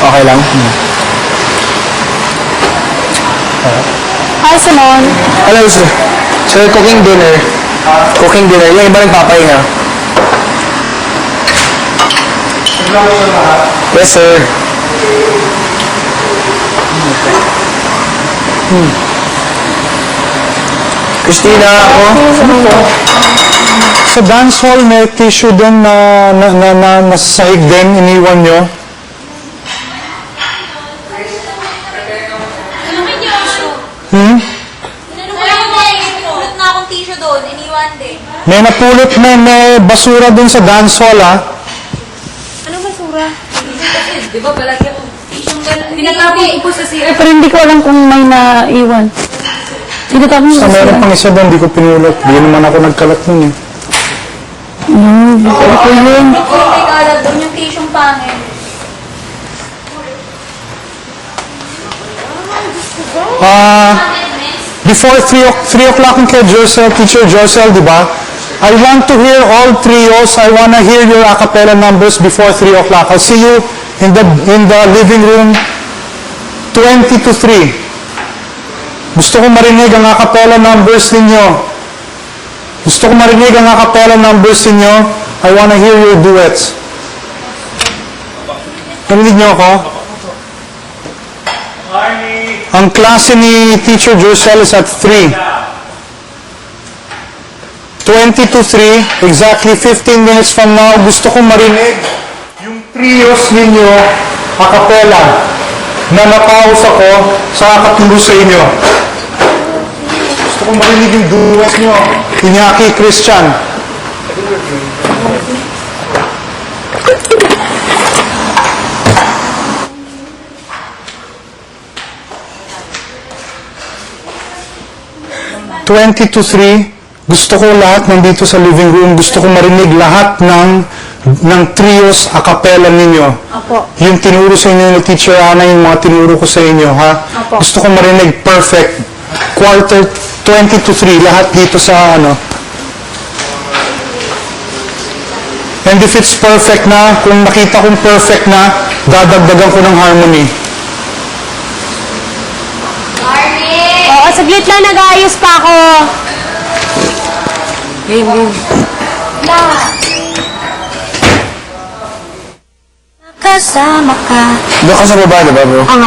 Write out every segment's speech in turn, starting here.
Okay lang? Hi, Simon. Hello, sir. Sir, cooking dinner. Cooking dinner. Yung iba nagpapahinga. Yes, sir. Christina, ako. Sa dance hall, may tissue din na nasahig din, iniwan nyo. Pulot na akong tissue doon, iniwan din. May napulot may basura dun sa dance hall, ha? Anong basura? Di ba palagi ako tissue tinatapon ko po sa CR. Pero hindi ko alam kung may naiwan. Tinatapon Sa meron pang isa doon, di ko pinulot. Di naman ako nagkalat nun, eh. Ito yun. May kalat doon yung tissue pangin. Before 3 o'clock in kay Josel, Teacher Josel, di ba? I want to hear all trios. I want to hear your a cappella numbers before 3 o'clock. I'll see you in the living room 20 to 3. Gusto ko marinig ang a cappella numbers ninyo. Gusto ko marinig ang a cappella numbers ninyo. I want to hear your duets. Narinig niyo ako? Ang klase ni Teacher Josel is at 3. 20 to 3, exactly 15 minutes from now, gusto kong marinig yung trios ninyo a cappella na napaus ako sa kakatulong sa inyo. Gusto kong marinig yung duet nyo. Iñaki, Christian. ...20 to 3, gusto ko lahat nandito sa living room, gusto ko marinig lahat ng trios a cappella ninyo. Apo. Yung tinuro sa inyo ni Teacher Ana, yung mga tinuro ko sa inyo, ha? Apo. Gusto ko marinig perfect. Quarter, 20 to 3, lahat dito sa ano. And if it's perfect na, kung nakita kong perfect na, dadagdagan ko ng harmony. Oo, saglit lang, nag-aayos pa ako. Game. Kasama ka. Doon ka sa baba, diba, bro? Ang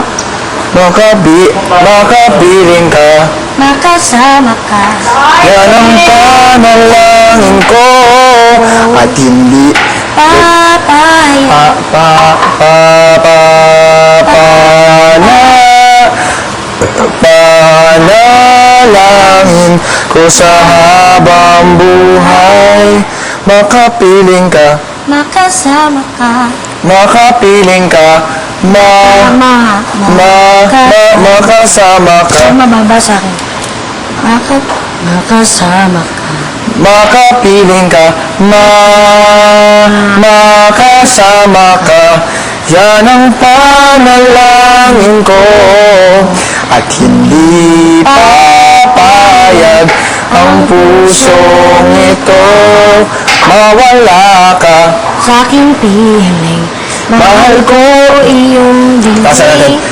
Makapiling ka. makasama ka. Yan ang panalangin ko. At hindi Papaya. Panalangin ko sa habang buhay. Makapiling ka. Makasama ka. Makapiling ka. Makasama ka. Mababa sa akin. Makasama ka. Makapiling ka. Makasama ka. Yan ang panalangin ko. At hindi papayag ang pusong ito. Mawala ka. Sa aking piling. Mahal ko iyong Pasa natin. dinig.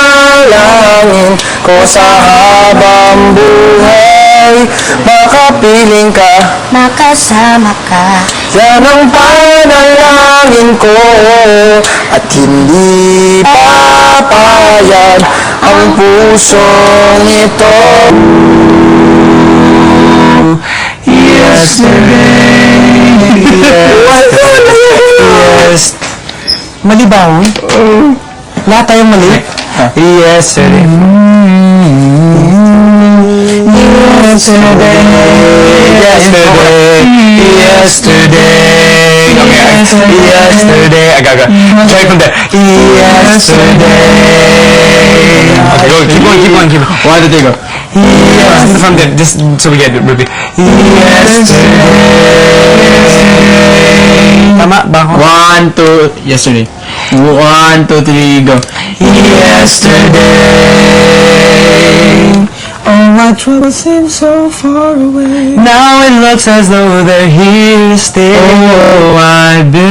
Panalangin ko sa habang buhay. Makapiling ka. Makasama ka. Yan ang panalangin ko. At hindi papayag ang pusong ito. Yes. Mali ba ako? Lahat tayong mali? Yesterday. Yesterday. Okay. Yesterday. Aga. Try from there. Yesterday. Okay, go. Keep going. 1, 2, 3, go. Yes. From there. Just so we get it. Repeat. Yesterday. Tama ba ako? 1, 2. Yesterday. 1, 2, 3, go. Yesterday. All my troubles seem so far away. Now it looks as though they're here to stay. Oh, I've been